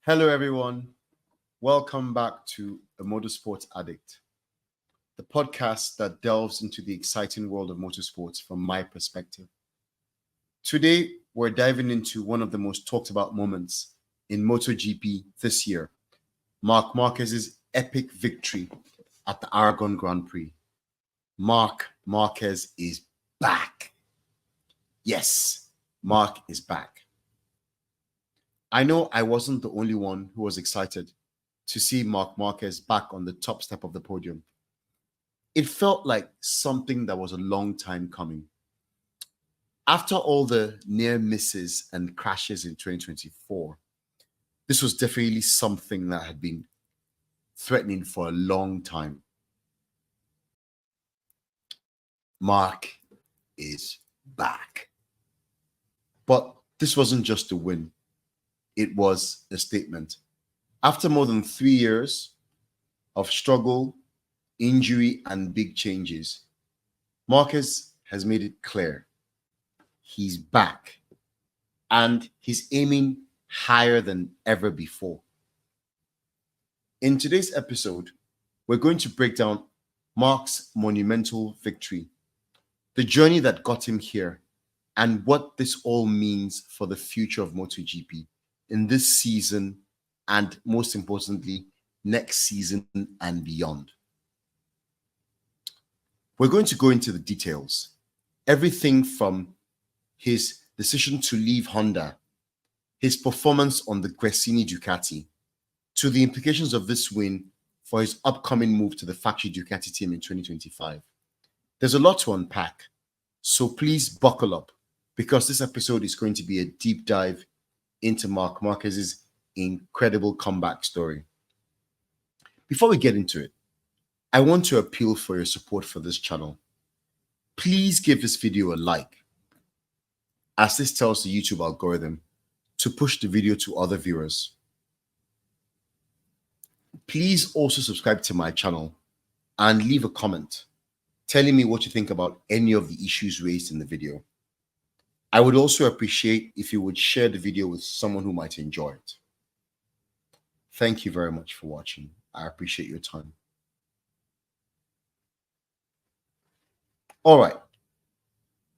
Hello, everyone. Welcome back to A Motorsports Addict, the podcast that delves into the exciting world of motorsports from my perspective. Today, we're diving into one of the most talked about moments in MotoGP this year, Marc Marquez's epic victory at the Aragon Grand Prix. Marc Marquez is back. Yes, Marc is back. I know I wasn't the only one who was excited to see Marc Marquez back on the top step of the podium. It felt like something that was a long time coming. After all the near misses and crashes in 2024, this was definitely something that had been threatening for a long time. Marc is back. But this wasn't just a win. It was a statement. After more than 3 years of struggle, injury, and big changes, Marquez has made it clear he's back and he's aiming higher than ever before. In today's episode, we're going to break down Marc's monumental victory, the journey that got him here, and what this all means for the future of MotoGP in this season and, most importantly, next season and beyond. We're going to go into the details. Everything from his decision to leave Honda, his performance on the Gresini Ducati, to the implications of this win for his upcoming move to the factory Ducati team in 2025. There's a lot to unpack, so please buckle up because this episode is going to be a deep dive into Marc Marquez's incredible comeback story. Before we get into it, I want to appeal for your support for this channel. Please give this video a like, as this tells the YouTube algorithm to push the video to other viewers. Please also subscribe to my channel and leave a comment telling me what you think about any of the issues raised in the video. I would also appreciate if you would share the video with someone who might enjoy it. Thank you very much for watching. I appreciate your time. All right,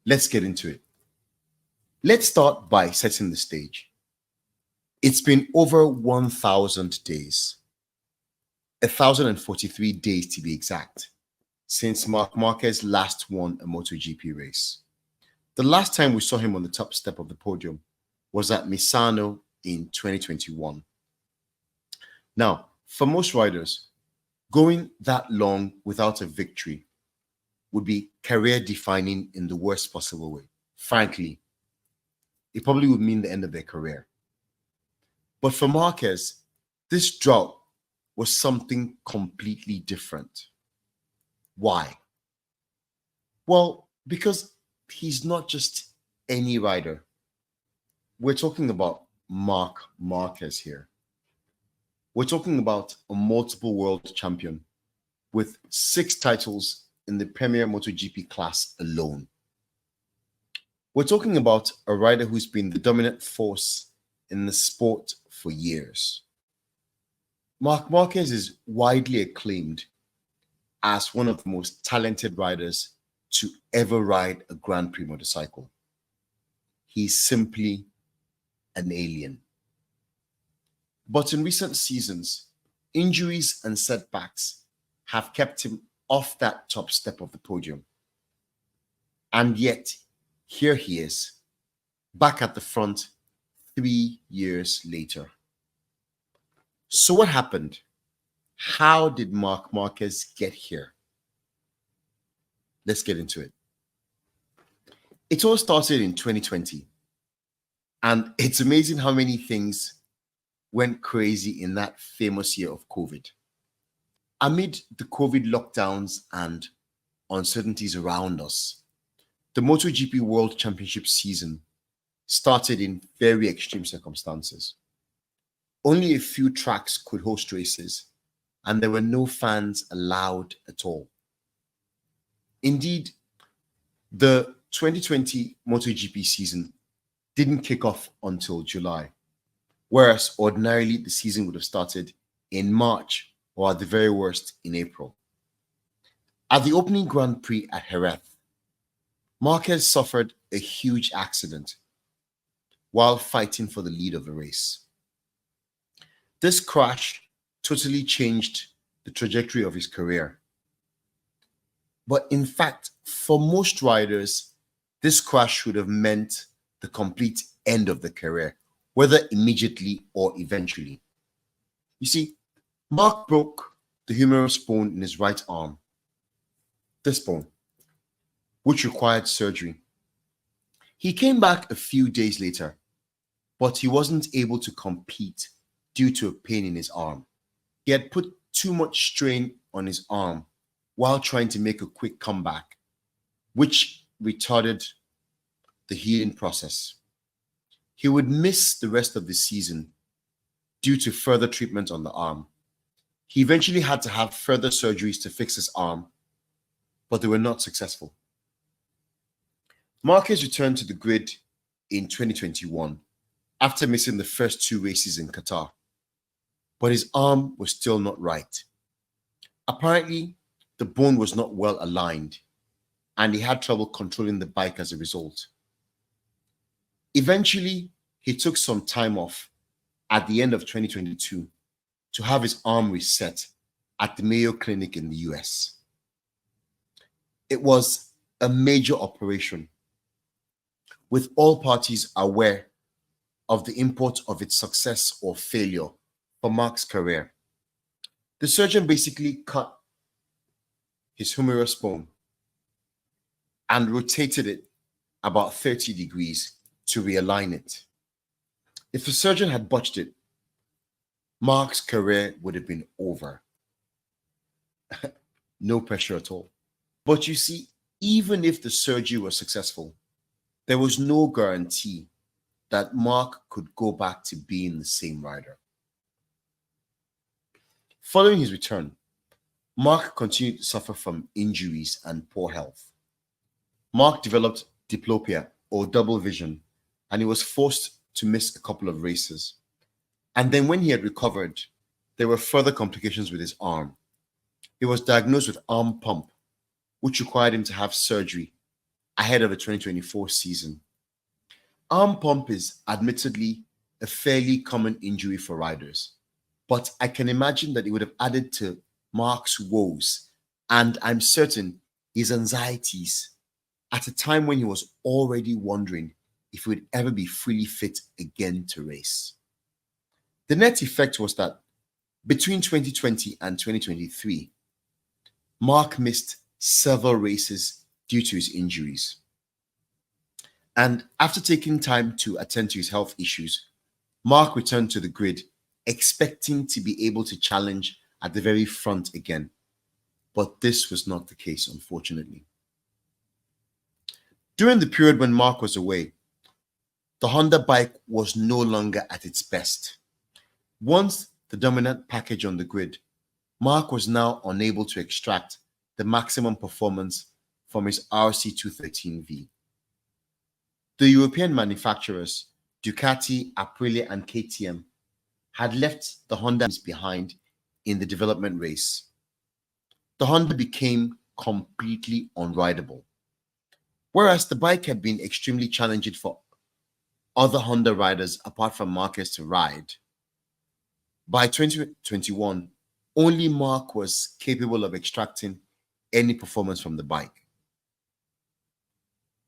let's get into it. Let's start by setting the stage. It's been over 1,000 days, 1,043 days to be exact, since Marc Marquez last won a MotoGP race. The last time we saw him on the top step of the podium was at Misano in 2021. Now, for most riders, going that long without a victory would be career-defining in the worst possible way. Frankly, it probably would mean the end of their career. But for Marquez, this drought was something completely different. Why? Well, because he's not just any rider. We're talking about Marc Marquez here. We're talking about a multiple world champion with 6 titles in the Premier MotoGP class alone. We're talking about a rider who's been the dominant force in the sport for years. Marc Marquez is widely acclaimed as one of the most talented riders to ever ride a Grand Prix motorcycle. He's simply an alien. But in recent seasons, injuries and setbacks have kept him off that top step of the podium. And yet, here he is, back at the front 3 years later. So what happened? How did Marc Marquez get here? Let's get into it. It all started in 2020. And it's amazing how many things went crazy in that famous year of COVID. Amid the COVID lockdowns and uncertainties around us, the MotoGP World Championship season started in very extreme circumstances. Only a few tracks could host races, and there were no fans allowed at all. Indeed, the 2020 MotoGP season didn't kick off until July, whereas ordinarily the season would have started in March or at the very worst in April. At the opening Grand Prix at Jerez, Marquez suffered a huge accident while fighting for the lead of the race. This crash totally changed the trajectory of his career. But in fact, for most riders, this crash would have meant the complete end of the career, whether immediately or eventually. You see, Marc broke the humerus bone in his right arm, this bone, which required surgery. He came back a few days later, but he wasn't able to compete due to a pain in his arm. He had put too much strain on his arm while trying to make a quick comeback, which retarded the healing process. He would miss the rest of the season due to further treatment on the arm. He eventually had to have further surgeries to fix his arm, but they were not successful. Marquez returned to the grid in 2021 after missing the first two races in Qatar, but his arm was still not right. Apparently, the bone was not well aligned, and he had trouble controlling the bike as a result. Eventually, he took some time off at the end of 2022 to have his arm reset at the Mayo Clinic in the US. It was a major operation, with all parties aware of the import of its success or failure for Marc's career. The surgeon basically cut his humerus bone and rotated it about 30 degrees to realign it. If the surgeon had botched it, Marc's career would have been over. No pressure at all. But you see, even if the surgery was successful, there was no guarantee that Marc could go back to being the same rider. Following his return, Marc continued to suffer from injuries and poor health. Marc developed diplopia, or double vision, and he was forced to miss a couple of races. And then when he had recovered, there were further complications with his arm. He was diagnosed with arm pump, which required him to have surgery ahead of the 2024 season. Arm pump is admittedly a fairly common injury for riders, but I can imagine that it would have added to Marc's woes, and I'm certain his anxieties at a time when he was already wondering if he would ever be fully fit again to race. The net effect was that between 2020 and 2023, Marc missed several races due to his injuries. And after taking time to attend to his health issues, Marc returned to the grid, expecting to be able to challenge at the very front again. But this was not the case, unfortunately. During the period when Marc was away, the Honda bike was no longer at its best. Once the dominant package on the grid, Marc was now unable to extract the maximum performance from his RC213V. The European manufacturers, Ducati, Aprilia, and KTM, had left the Honda behind in the development race. The Honda became completely unrideable. Whereas the bike had been extremely challenging for other Honda riders apart from Marquez to ride, by 2021, only Marc was capable of extracting any performance from the bike.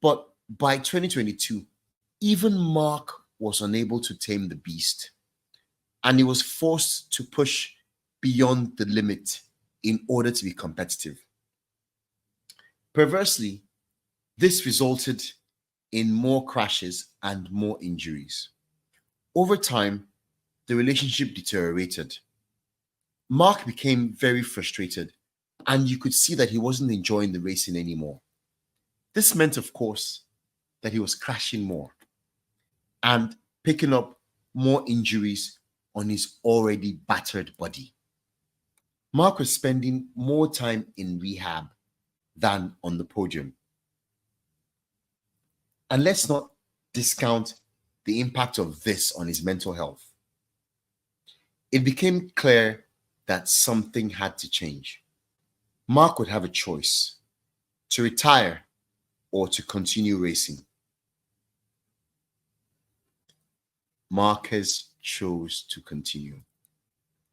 But by 2022, even Marc was unable to tame the beast, and he was forced to push beyond the limit in order to be competitive. Perversely, this resulted in more crashes and more injuries. Over time, the relationship deteriorated. Marc became very frustrated, and you could see that he wasn't enjoying the racing anymore. This meant, of course, that he was crashing more and picking up more injuries on his already battered body. Marc was spending more time in rehab than on the podium. And let's not discount the impact of this on his mental health. it became clear that something had to change. Marc would have a choice: to retire or to continue racing. Marquez chose to continue.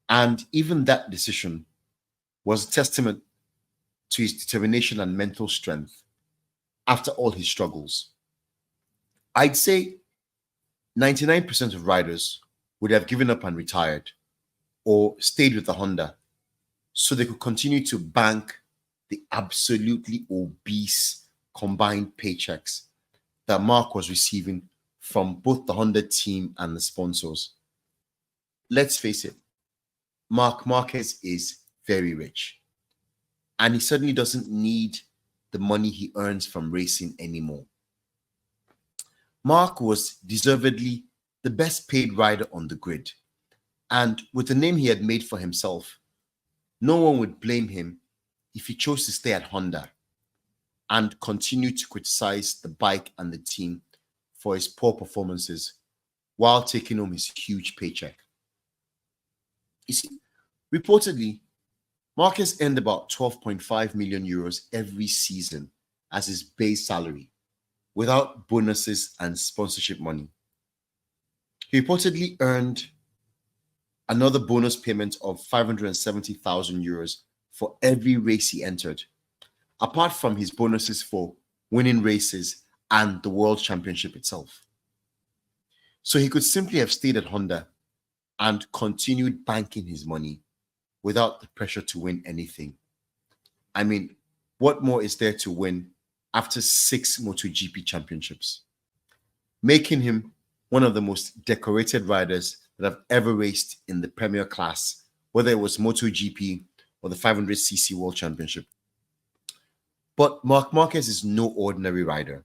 And even that decision was a testament to his determination and mental strength after all his struggles. I'd say 99% of riders would have given up and retired or stayed with the Honda so they could continue to bank the absolutely obese combined paychecks that Marc was receiving from both the Honda team and the sponsors. Let's face it, Marc Marquez is very rich, and he certainly doesn't need the money he earns from racing anymore. Marc was deservedly the best paid rider on the grid, and with the name he had made for himself, no one would blame him if he chose to stay at Honda and continue to criticize the bike and the team for his poor performances while taking home his huge paycheck. You see, reportedly, Marquez earned about 12.5 million euros every season as his base salary, without bonuses and sponsorship money. He reportedly earned another bonus payment of 570,000 euros for every race he entered, apart from his bonuses for winning races and the World Championship itself. So he could simply have stayed at Honda and continued banking his money without the pressure to win anything. I mean, what more is there to win after 6 MotoGP championships, making him one of the most decorated riders that have ever raced in the Premier class, whether it was MotoGP or the 500cc World Championship. But Marc Marquez is no ordinary rider.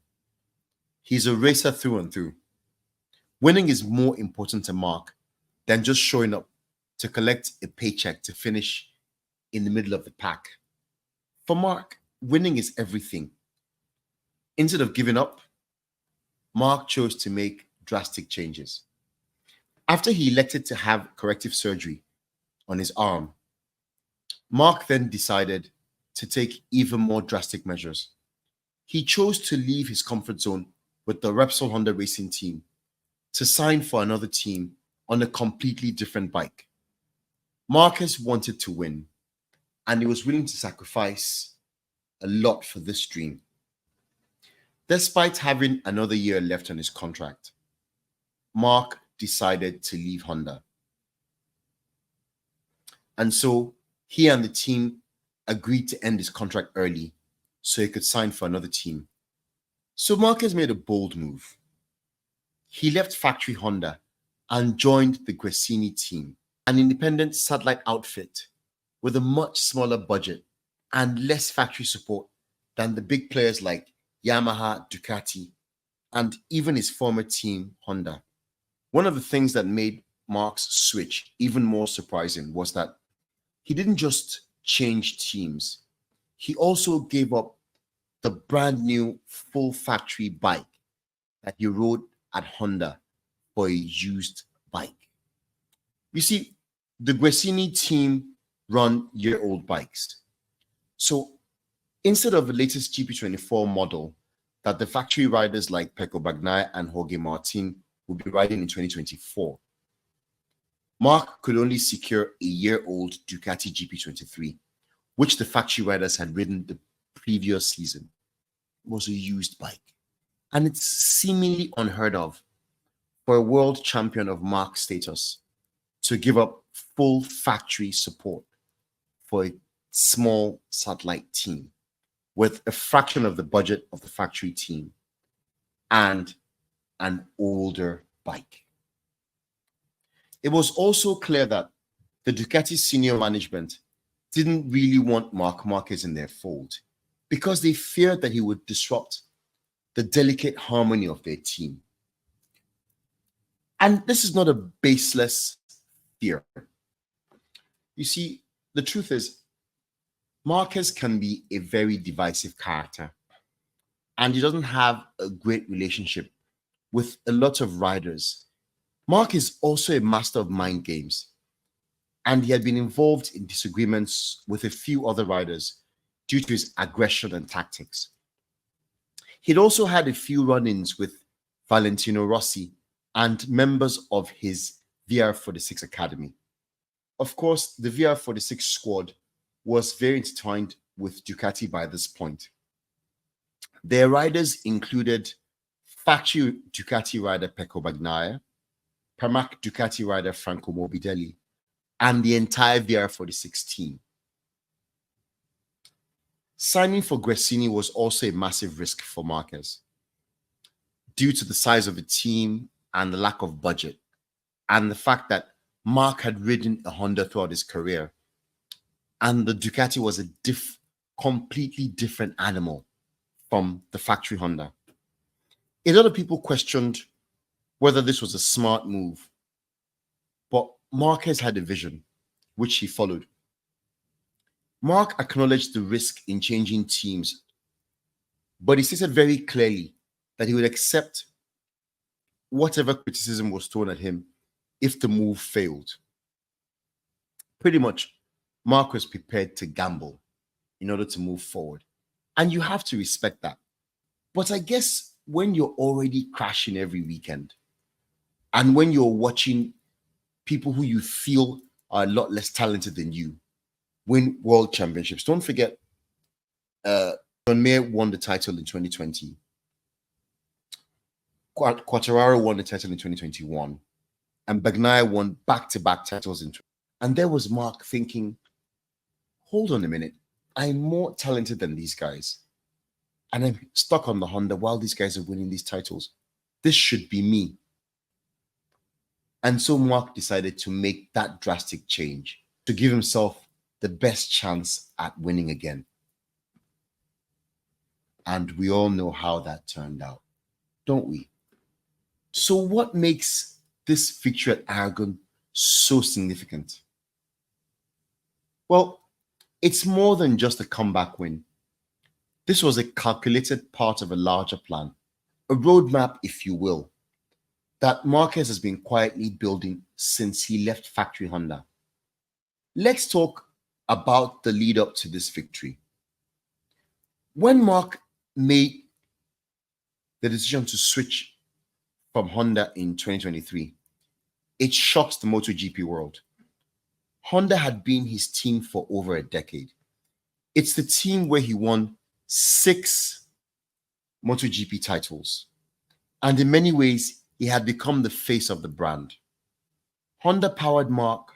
He's a racer through and through. Winning is more important to Marc than just showing up to collect a paycheck to finish in the middle of the pack. For Marc, winning is everything. Instead of giving up, Marc chose to make drastic changes. After he elected to have corrective surgery on his arm, Marc then decided to take even more drastic measures. He chose to leave his comfort zone with the Repsol Honda Racing team to sign for another team on a completely different bike. Marquez wanted to win, and he was willing to sacrifice a lot for this dream. Despite having another year left on his contract, Marc decided to leave Honda. And so he and the team agreed to end his contract early so he could sign for another team. So Marquez made a bold move. He left factory Honda and joined the Gresini team, an independent satellite outfit with a much smaller budget and less factory support than the big players like Yamaha, Ducati, and even his former team, Honda. One of the things that made Marc's switch even more surprising was that he didn't just change teams, he also gave up the brand new full factory bike that he rode at Honda for a used bike. You see, the Gresini team run year-old bikes. So instead of the latest GP24 model that the factory riders like Pecco Bagnaia and Jorge Martin will be riding in 2024, Marc could only secure a year-old Ducati GP23, which the factory riders had ridden the previous season. It was a used bike. And it's seemingly unheard of for a world champion of Marc's status to give up full factory support for a small satellite team with a fraction of the budget of the factory team and an older bike. It was also clear that the Ducati senior management didn't really want Marc Marquez in their fold because they feared that he would disrupt the delicate harmony of their team. And this is not a baseless fear. You see, the truth is, Marquez can be a very divisive character, and he doesn't have a great relationship with a lot of riders. Marc is also a master of mind games. and he had been involved in disagreements with a few other riders due to his aggression and tactics. He'd also had a few run-ins with Valentino Rossi and members of his VR46 Academy. Of course, the VR46 squad was very intertwined with Ducati by this point. Their riders included factory Ducati rider Pecco Bagnaia, Pramac Ducati rider Franco Morbidelli, and the entire VR46 team. Signing for Gresini was also a massive risk for Marquez due to the size of the team and the lack of budget, and the fact that Marc had ridden a Honda throughout his career, and the Ducati was a completely different animal from the factory Honda. A lot of people questioned whether this was a smart move, but Marquez had a vision, which he followed. Marc acknowledged the risk in changing teams, but he stated very clearly that he would accept whatever criticism was thrown at him if the move failed. Pretty much, Marc was prepared to gamble in order to move forward. And you have to respect that. But I guess when you're already crashing every weekend, and when you're watching people who you feel are a lot less talented than you win world championships, don't forget, John Mayer won the title in 2020. Quartararo won the title in 2021. And Bagnaia won back-to-back titles in 2020. And there was Marc thinking, hold on a minute, I'm more talented than these guys. And I'm stuck on the Honda while these guys are winning these titles. This should be me. And so Marc decided to make that drastic change to give himself the best chance at winning again. And we all know how that turned out, don't we? So what makes this victory at Aragon so significant? Well, it's more than just a comeback win. This was a calculated part of a larger plan, a roadmap, if you will, that Marquez has been quietly building since he left factory Honda. Let's talk about the lead up to this victory. When Marc made the decision to switch from Honda in 2023, it shocked the MotoGP world. Honda had been his team for over a decade. It's the team where he won 6 MotoGP titles. And in many ways, he had become the face of the brand. Honda powered Marc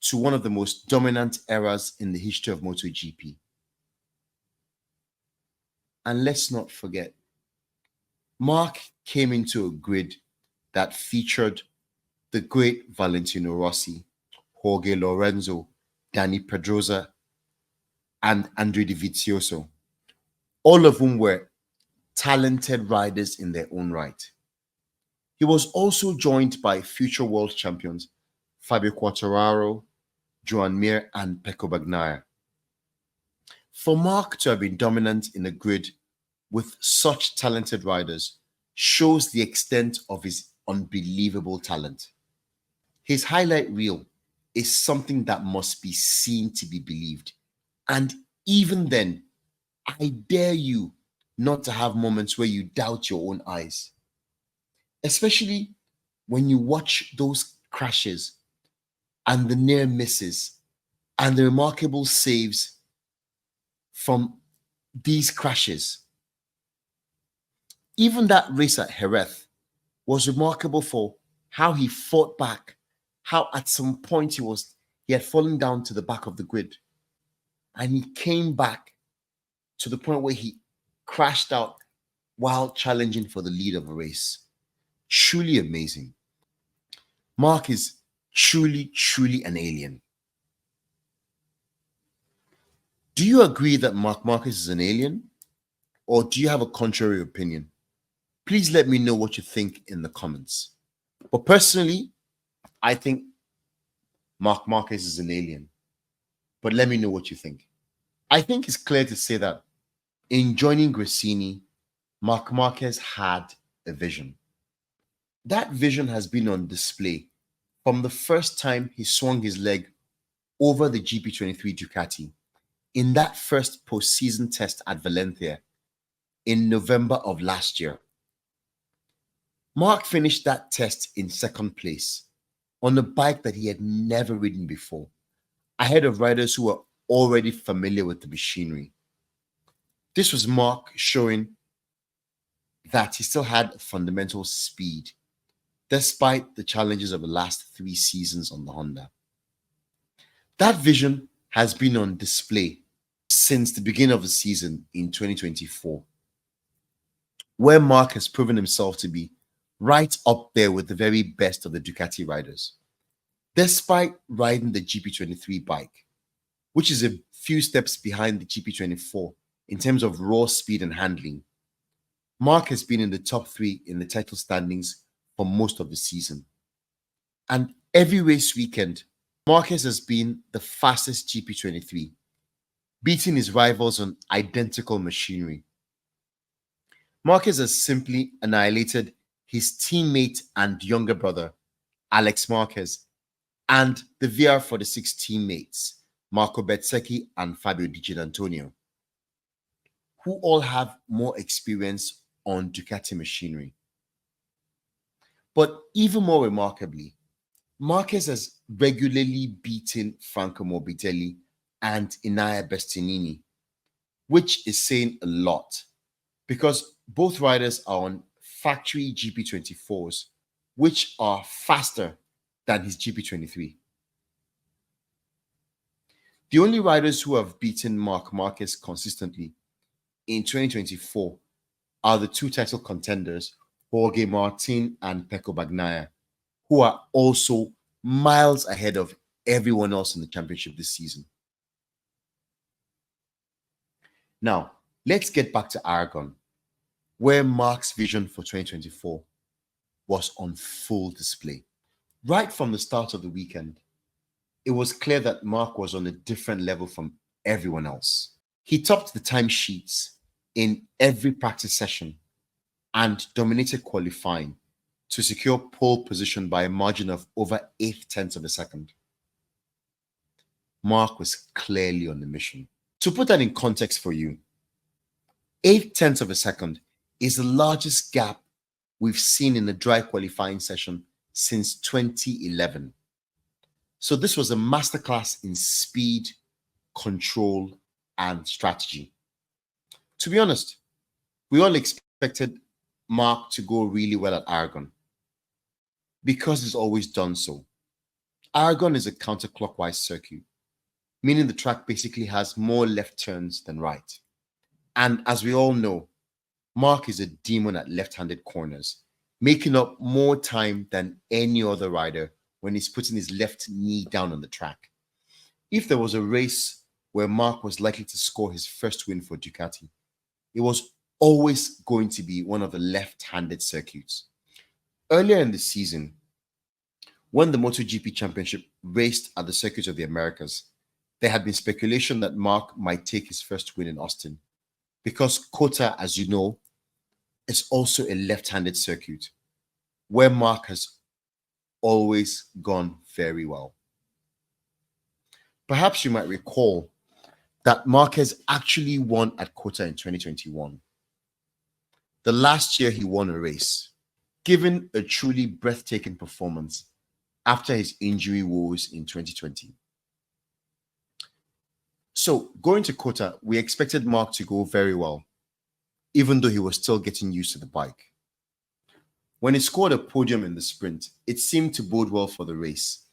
to one of the most dominant eras in the history of MotoGP. And let's not forget, Marc came into a grid that featured the great Valentino Rossi, Jorge Lorenzo, Dani Pedrosa, and Andre Dovizioso, all of whom were talented riders in their own right. He was also joined by future world champions Fabio Quartararo, Joan Mir, and Pecco Bagnaia. For Marc to have been dominant in a grid with such talented riders shows the extent of his unbelievable talent. His highlight reel is something that must be seen to be believed. And even then, I dare you not to have moments where you doubt your own eyes. Especially when you watch those crashes and the near misses and the remarkable saves from these crashes. Even that race at Jerez was remarkable for how he fought back, how at some point he had fallen down to the back of the grid and he came back to the point where he crashed out while challenging for the lead of a race. Truly amazing. Marc is truly, truly an alien. Do you agree that Marc Marquez is an alien? Or do you have a contrary opinion? Please let me know what you think in the comments. But personally, I think Marc Marquez is an alien. But let me know what you think. I think it's clear to say that in joining Gresini, Marc Marquez had a vision. That vision has been on display from the first time he swung his leg over the GP23 Ducati in that first postseason test at Valencia in November of last year. Marc finished that test in second place on a bike that he had never ridden before, ahead of riders who were already familiar with the machinery. This was Marc showing that he still had fundamental speed, despite the challenges of the last 3 seasons on the Honda. That vision has been on display since the beginning of the season in 2024, where Marc has proven himself to be right up there with the very best of the Ducati riders. Despite riding the GP23 bike, which is a few steps behind the GP24 in terms of raw speed and handling, Marc has been in the top 3 in the title standings for most of the season. And every race weekend, Marquez has been the fastest GP23, beating his rivals on identical machinery. Marquez has simply annihilated his teammate and younger brother, Alex Marquez, and the VR46 teammates, Marco Bezzecchi and Fabio Di Giannantonio, who all have more experience on Ducati machinery. But even more remarkably, Marquez has regularly beaten Franco Morbidelli and Inaya Bastianini, which is saying a lot because both riders are on factory GP24s, which are faster than his GP23. The only riders who have beaten Marc Marquez consistently in 2024 are the 2 title contenders, Jorge Martin and Pecco Bagnaia, who are also miles ahead of everyone else in the championship this season. Now, let's get back to Aragon, where Marc's vision for 2024 was on full display. Right from the start of the weekend, it was clear that Marc was on a different level from everyone else. He topped the timesheets in every practice session and dominated qualifying to secure pole position by a margin of over 0.8 of a second. Marc was clearly on the mission. To put that in context for you, 0.8 of a second is the largest gap we've seen in a dry qualifying session since 2011. So this was a masterclass in speed, control, and strategy. To be honest, we all expected Marc to go really well at Aragon because he's always done so. Aragon is a counterclockwise circuit, meaning the track basically has more left turns than right. And as we all know, Marc is a demon at left-handed corners, making up more time than any other rider when he's putting his left knee down on the track. If there was a race where Marc was likely to score his first win for Ducati, it was always going to be one of the left-handed circuits. Earlier in the season, when the MotoGP Championship raced at the Circuit of the Americas, there had been speculation that Marc might take his first win in Austin, because COTA, as you know, is also a left-handed circuit, where Marc has always gone very well. Perhaps you might recall that Marquez actually won at COTA in 2021, the last year he won a race, given a truly breathtaking performance after his injury woes in 2020. So going to COTA, we expected Marc to go very well, even though he was still getting used to the bike. When he scored a podium in the sprint, it seemed to bode well for the race,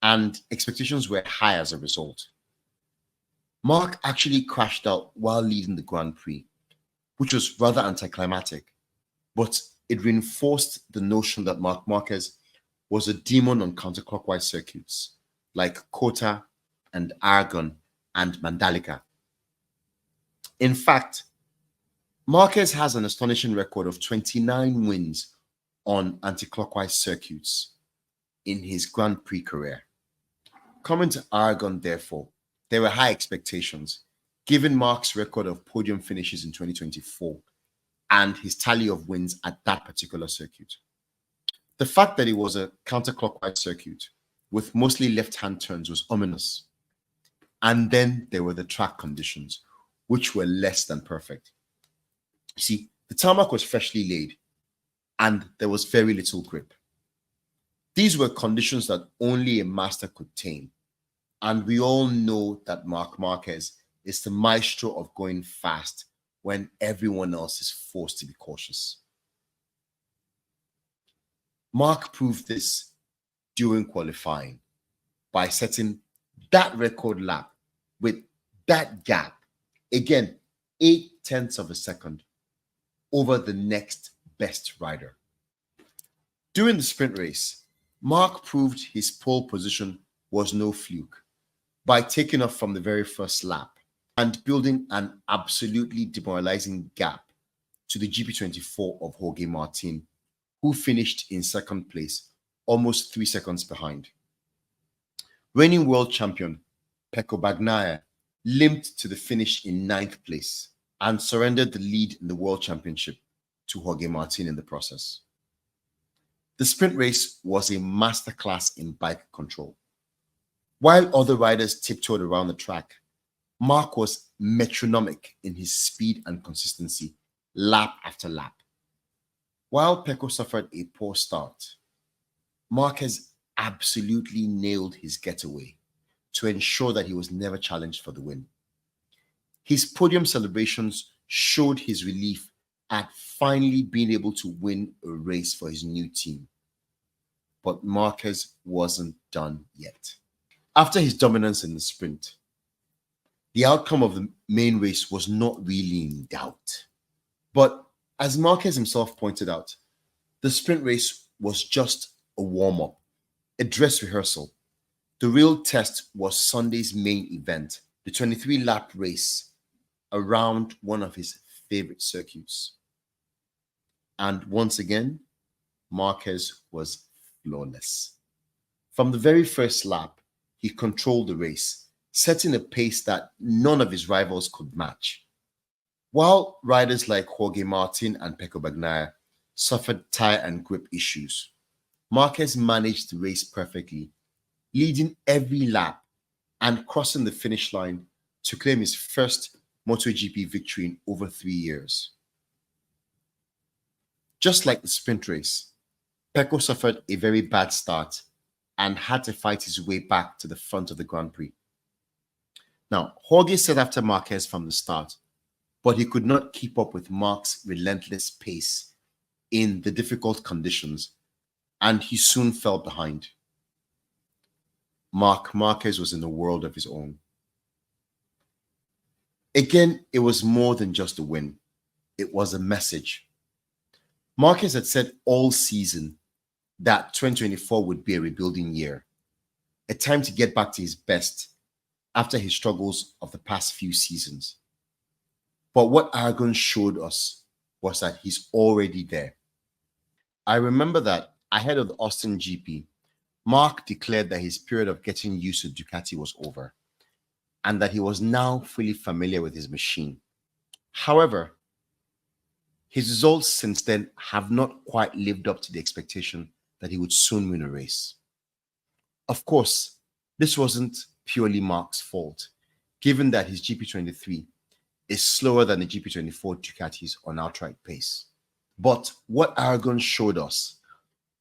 and expectations were high as a result. Marc actually crashed out while leading the Grand Prix, which was rather anticlimactic, but it reinforced the notion that Marc Marquez was a demon on counterclockwise circuits like COTA and Aragon and Mandalika. In fact, Marquez has an astonishing record of 29 wins on anti-clockwise circuits in his Grand Prix career. Coming to Aragon, therefore, there were high expectations, given Marc's record of podium finishes in 2024 and his tally of wins at that particular circuit. The fact that it was a counterclockwise circuit with mostly left-hand turns was ominous, And then there were the track conditions, which were less than perfect. You see, the tarmac was freshly laid and there was very little grip. These were conditions that only a master could tame. And we all know that Marc Marquez is the maestro of going fast when everyone else is forced to be cautious. Marc proved this during qualifying by setting that record lap with that gap, again, 0.8 of a second over the next best rider. During the sprint race, Marc proved his pole position was no fluke by taking off from the very first lap and building an absolutely demoralizing gap to the GP24 of Jorge Martin, who finished in second place, almost 3 seconds behind. Reigning world champion Pecco Bagnaia limped to the finish in 9th place and surrendered the lead in the world championship to Jorge Martin in the process. The sprint race was a masterclass in bike control. While other riders tiptoed around the track, Marc was metronomic in his speed and consistency, lap after lap. While Pecco suffered a poor start, Marquez absolutely nailed his getaway to ensure that he was never challenged for the win. His podium celebrations showed his relief at finally being able to win a race for his new team. But Marquez wasn't done yet. After his dominance in the sprint, the outcome of the main race was not really in doubt. But as Marquez himself pointed out, the sprint race was just a warm-up, a dress rehearsal. The real test was Sunday's main event, the 23-lap race around one of his favorite circuits. And once again, Marquez was flawless. From the very first lap, he controlled the race, setting a pace that none of his rivals could match. While riders like Jorge Martin and Pecco Bagnaia suffered tire and grip issues, Marquez managed the race perfectly, leading every lap and crossing the finish line to claim his first MotoGP victory in over 3 years. Just like the sprint race, Pecco suffered a very bad start and had to fight his way back to the front of the Grand Prix. Now, Jorge set after Marquez from the start, but he could not keep up with Marc's relentless pace in the difficult conditions, and he soon fell behind. Marc Marquez was in a world of his own. Again, it was more than just a win. It was a message. Marquez had said all season that 2024 would be a rebuilding year, a time to get back to his best after his struggles of the past few seasons. But what Aragon showed us was that he's already there. I remember that ahead of the Austin GP, Marc declared that his period of getting used to Ducati was over and that he was now fully familiar with his machine. However, his results since then have not quite lived up to the expectation that he would soon win a race. Of course, this wasn't purely Marc's fault, given that his GP23 is slower than the GP24 Ducatis on outright pace. But what Aragon showed us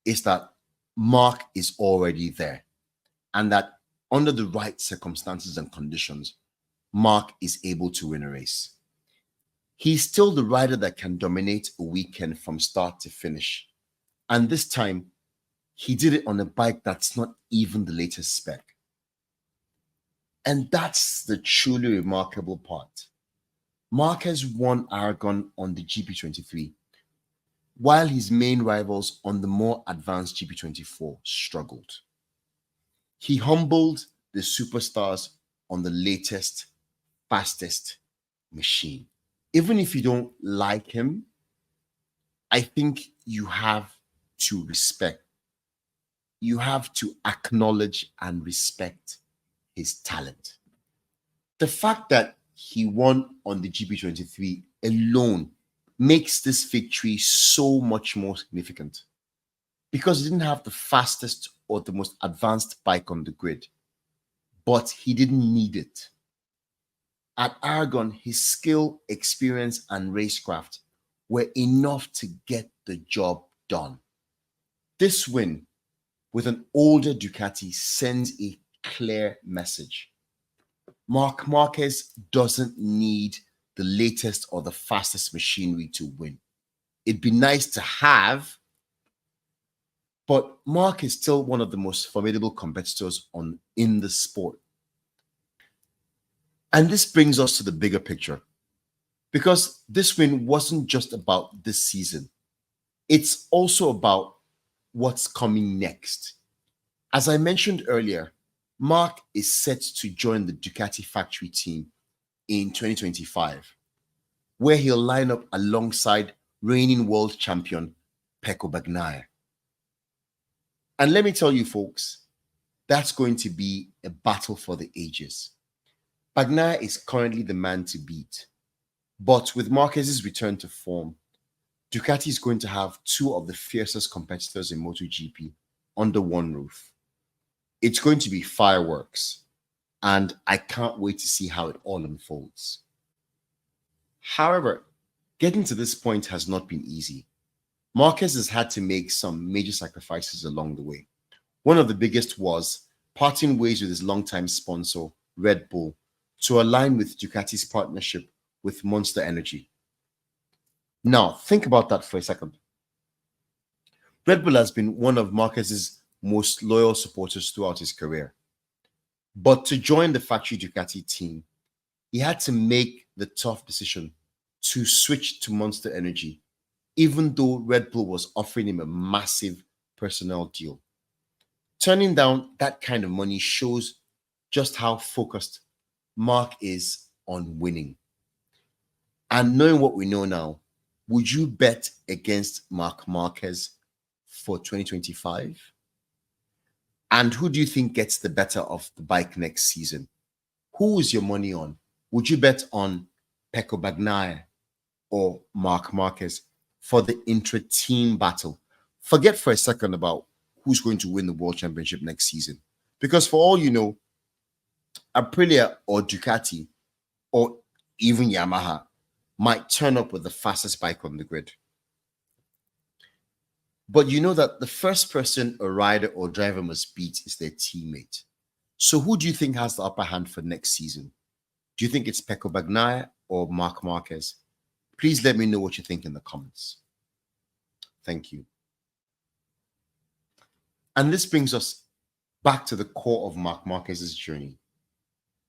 is that Marc is already there, and that under the right circumstances and conditions, Marc is able to win a race. He's still the rider that can dominate a weekend from start to finish. And this time, he did it on a bike that's not even the latest spec. And that's the truly remarkable part. Marquez won Aragon on the GP23, while his main rivals on the more advanced GP24 struggled. He humbled the superstars on the latest, fastest machine. Even if you don't like him, I think you have to respect. You have to acknowledge and respect his talent. The fact that he won on the GP23 alone makes this victory so much more significant, because he didn't have the fastest or the most advanced bike on the grid, but he didn't need it. At Aragon, his skill, experience, and racecraft were enough to get the job done. This win with an older Ducati sends a clear message. Marc Marquez doesn't need the latest or the fastest machinery to win. It'd be nice to have, but Marc is still one of the most formidable competitors in the sport. And this brings us to the bigger picture, because this win wasn't just about this season. It's also about what's coming next. As I mentioned earlier, Marc is set to join the Ducati factory team in 2025, where he'll line up alongside reigning world champion Pecco Bagnaia. And let me tell you, folks, that's going to be a battle for the ages. Bagnaia is currently the man to beat, but with Marquez's return to form, Ducati is going to have two of the fiercest competitors in MotoGP under one roof. It's going to be fireworks, and I can't wait to see how it all unfolds. However, getting to this point has not been easy. Marquez has had to make some major sacrifices along the way. One of the biggest was parting ways with his longtime sponsor, Red Bull, to align with Ducati's partnership with Monster Energy. Now, think about that for a second. Red Bull has been one of Marquez's most loyal supporters throughout his career. But to join the factory Ducati team, he had to make the tough decision to switch to Monster Energy, even though Red Bull was offering him a massive personnel deal. Turning down that kind of money shows just how focused Marc is on winning. And knowing what we know now, would you bet against Marc Marquez for 2025? And who do you think gets the better of the bike next season? Who is your money on? Would you bet on Pecco Bagnaia or Marc Marquez for the intra-team battle? Forget for a second about who's going to win the World Championship next season. Because for all you know, Aprilia or Ducati or even Yamaha might turn up with the fastest bike on the grid. But you know that the first person a rider or driver must beat is their teammate. So who do you think has the upper hand for next season? Do you think it's Pecco Bagnaia or Marc Marquez? Please let me know what you think in the comments. Thank you. And this brings us back to the core of Marc Marquez's journey.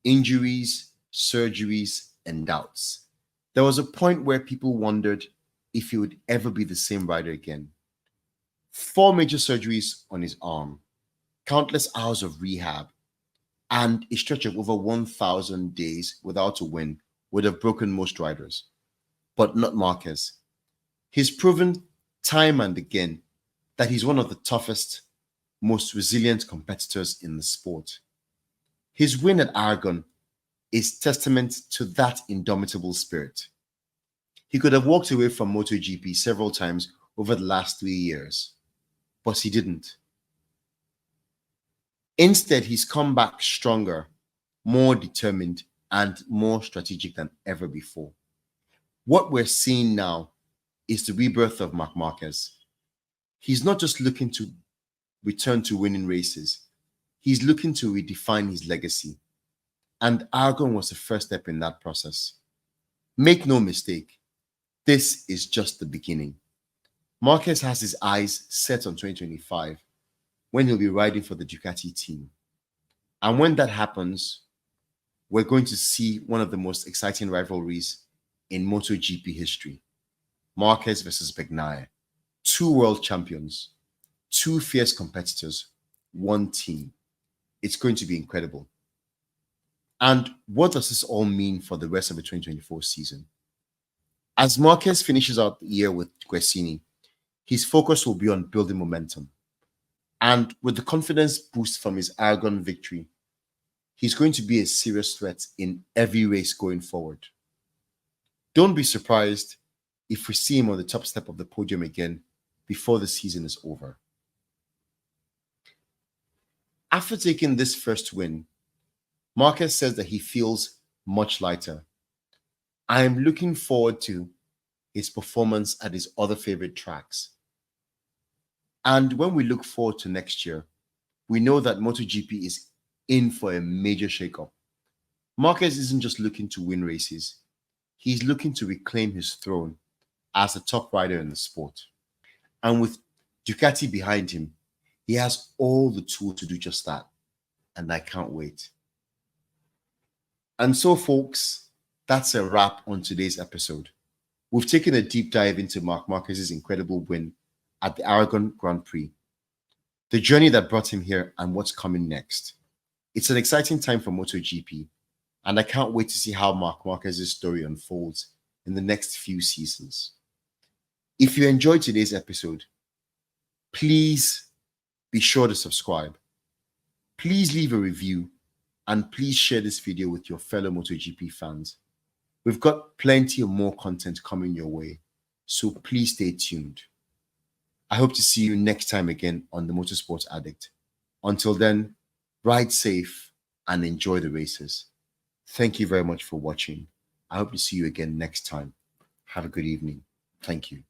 Injuries, surgeries, and doubts. There was a point where people wondered if he would ever be the same rider again. 4 major surgeries on his arm, countless hours of rehab, and a stretch of over 1,000 days without a win would have broken most riders, but not Marquez. He's proven time and again that he's one of the toughest, most resilient competitors in the sport. His win at Aragon is testament to that indomitable spirit. He could have walked away from MotoGP several times over the last 3 years, but he didn't. Instead, he's come back stronger, more determined, and more strategic than ever before. What we're seeing now is the rebirth of Marc Marquez. He's not just looking to return to winning races, he's looking to redefine his legacy. And Aragon was the first step in that process. Make no mistake, this is just the beginning. Marquez has his eyes set on 2025, when he'll be riding for the Ducati team. And when that happens, we're going to see one of the most exciting rivalries in MotoGP history. Marquez versus Bagnaia. 2 world champions, 2 fierce competitors, 1 team. It's going to be incredible. And what does this all mean for the rest of the 2024 season? As Marquez finishes out the year with Gresini, his focus will be on building momentum. And with the confidence boost from his Aragon victory, he's going to be a serious threat in every race going forward. Don't be surprised if we see him on the top step of the podium again before the season is over. After taking this first win, Marquez says that he feels much lighter. I am looking forward to his performance at his other favorite tracks. And when we look forward to next year, we know that MotoGP is in for a major shakeup. Marquez isn't just looking to win races, he's looking to reclaim his throne as the top rider in the sport. And with Ducati behind him, he has all the tools to do just that. And I can't wait. And so, folks, that's a wrap on today's episode. We've taken a deep dive into Marc Marquez's incredible win at the Aragon Grand Prix, the journey that brought him here, and what's coming next. It's an exciting time for MotoGP, and I can't wait to see how Marc Marquez's story unfolds in the next few seasons. If you enjoyed today's episode, please be sure to subscribe. Please leave a review, and please share this video with your fellow MotoGP fans. We've got plenty of more content coming your way, so please stay tuned. I hope to see you next time again on the Motorsports Addict. Until then, ride safe and enjoy the races. Thank you very much for watching. I hope to see you again next time. Have a good evening. Thank you.